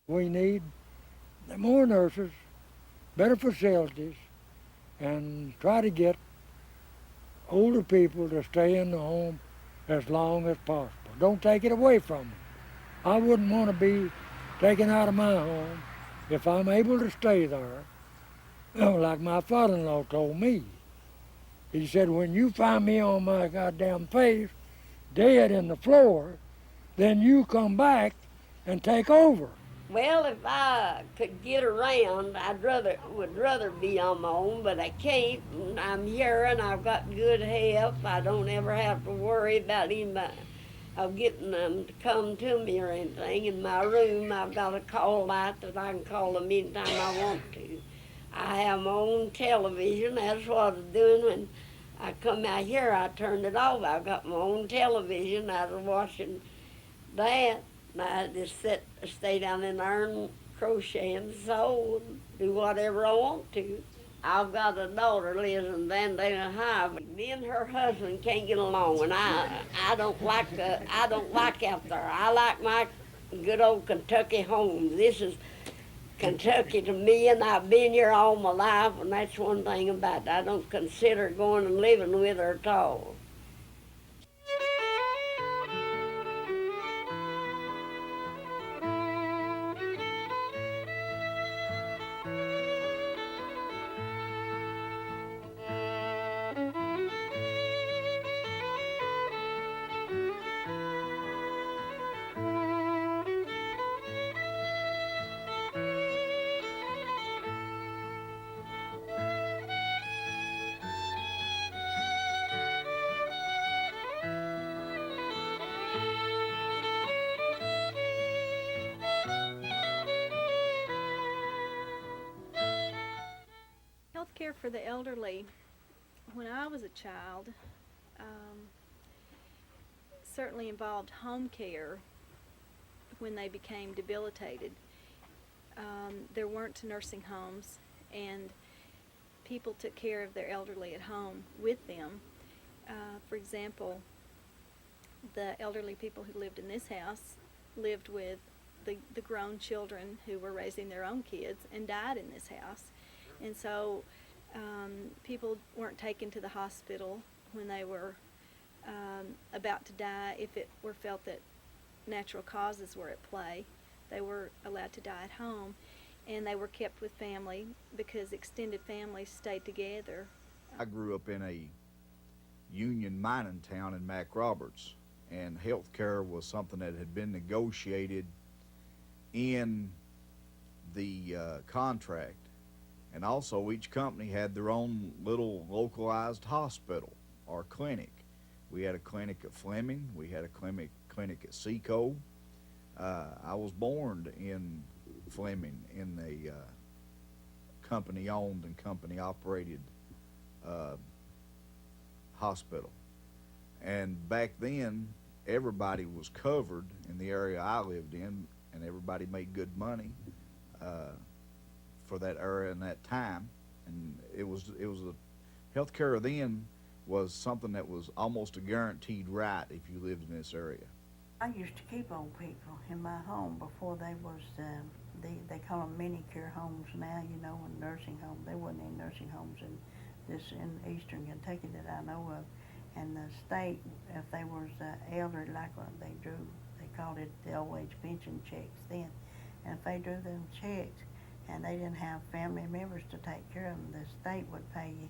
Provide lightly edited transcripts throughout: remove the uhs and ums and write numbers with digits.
We need more nurses, better facilities, and try to get older people to stay in the home as long as possible. Don't take it away from them. I wouldn't want to be taken out of my home if I'm able to stay there. Like my father-in-law told me. He said, when you find me on my goddamn face, dead in the floor, then you come back and take over. Well, if I could get around, would rather be on my own, but I can't. And I'm here, and I've got good health. I don't ever have to worry about anybody of getting them to come to me or anything. In my room, I've got a call light that I can call them anytime I want to. I have my own television. That's what I was doing when I come out here. I turned it off. I've got my own television. I was watching that. And I just stay down in there and crochet and sew and do whatever I want to. I've got a daughter lives in Vandana High, but me and her husband can't get along, and I don't like out there. I like my good old Kentucky home. This is Kentucky to me, and I've been here all my life, and that's one thing about it. I don't consider going and living with her at all. Healthcare for the elderly. When I was a child, certainly involved home care when they became debilitated. There weren't nursing homes, and people took care of their elderly at home with them. For example, the elderly people who lived in this house lived with the grown children who were raising their own kids and died in this house. And so people weren't taken to the hospital when they were about to die if it were felt that natural causes were at play. They were allowed to die at home, and they were kept with family because extended families stayed together. I grew up in a union mining town in Mac Roberts, and health care was something that had been negotiated in the contract. And also, each company had their own little localized hospital or clinic. We had a clinic at Fleming. We had a clinic at Seco. I was born in Fleming in a company-owned and company-operated hospital. And back then, everybody was covered in the area I lived in, and everybody made good money for that area and that time. And it was a healthcare then was something that was almost a guaranteed right if you lived in this area. I used to keep old people in my home before they was, they call them mini care homes now, you know, and nursing homes. There wasn't any nursing homes in eastern Kentucky that I know of. And the state, if they was elderly, like what they called it the old age pension checks then. And if they drew them checks and they didn't have family members to take care of them, the state would pay you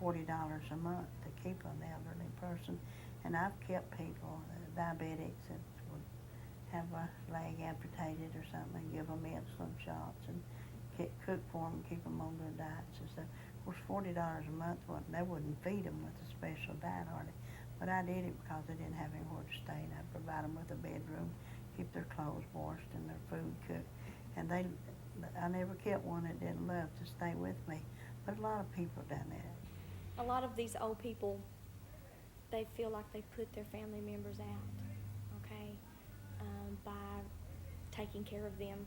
$40 a month to keep an elderly person. And I've kept people, diabetics that would have a leg amputated or something, and give them insulin shots and cook for them, keep them on their diets and stuff. Of course, $40 a month, they wouldn't feed them with a special diet hardly. But I did it because they didn't have anywhere to stay, and I'd provide them with a bedroom, keep their clothes washed and their food cooked. And I never kept one that didn't love to stay with me. But a lot of people done that. A lot of these old people, they feel like they put their family members out, okay, by taking care of them.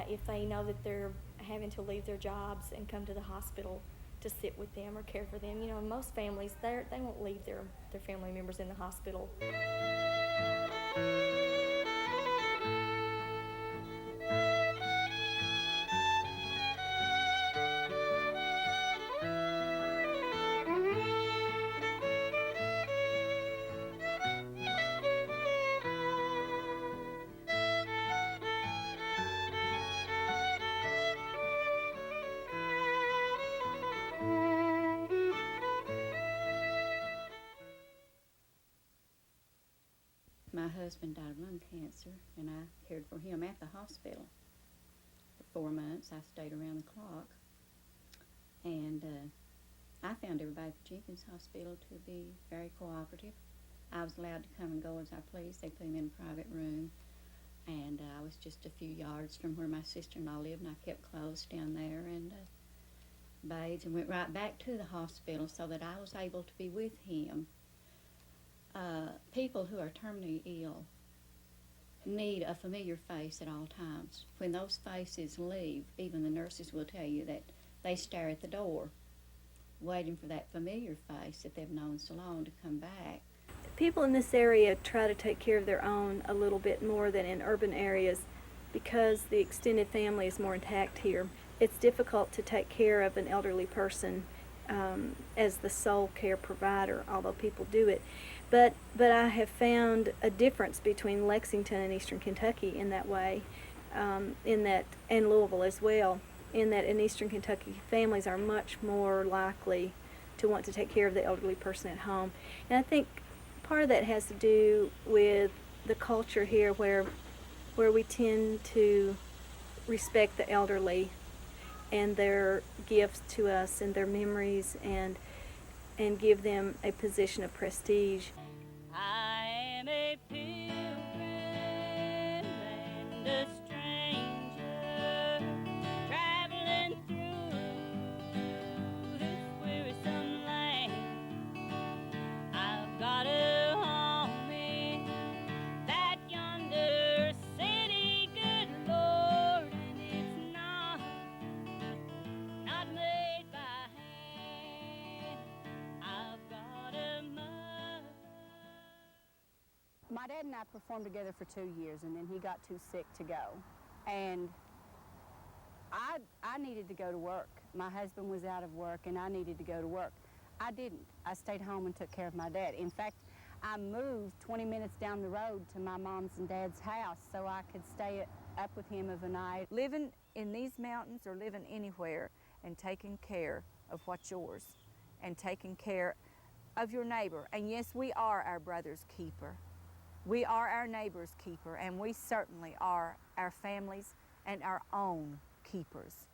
If they know that they're having to leave their jobs and come to the hospital to sit with them or care for them, you know, most families, they won't leave their family members in the hospital. husband died of lung cancer, and I cared for him at the hospital for 4 months. I stayed around the clock, and I found everybody at the Jenkins Hospital to be very cooperative. I was allowed to come and go as I pleased. They put him in a private room, and I was just a few yards from where my sister-in-law lived, and I kept clothes down there and bathed and went right back to the hospital so that I was able to be with him. People who are terminally ill need a familiar face at all times. When those faces leave, even the nurses will tell you that they stare at the door, waiting for that familiar face that they've known so long to come back. People in this area try to take care of their own a little bit more than in urban areas because the extended family is more intact here. It's difficult to take care of an elderly person as the sole care provider, although people do it. But I have found a difference between Lexington and Eastern Kentucky in that way, and Louisville as well, in that in Eastern Kentucky families are much more likely to want to take care of the elderly person at home. And I think part of that has to do with the culture here where we tend to respect the elderly and their gifts to us and their memories and give them a position of prestige. I am a pilgrim and a stranger, traveling through this wearisome land. I've got a home in that yonder city, good Lord, and it's not made by hand. I've got a mother. My dad and I performed together for 2 years, and then he got too sick to go. And I needed to go to work. My husband was out of work, and I needed to go to work. I didn't. I stayed home and took care of my dad. In fact, I moved 20 minutes down the road to my mom's and dad's house so I could stay up with him of a night. Living in these mountains or living anywhere and taking care of what's yours and taking care of your neighbor. And yes, we are our brother's keeper. We are our neighbor's keeper, and we certainly are our families and our own keepers.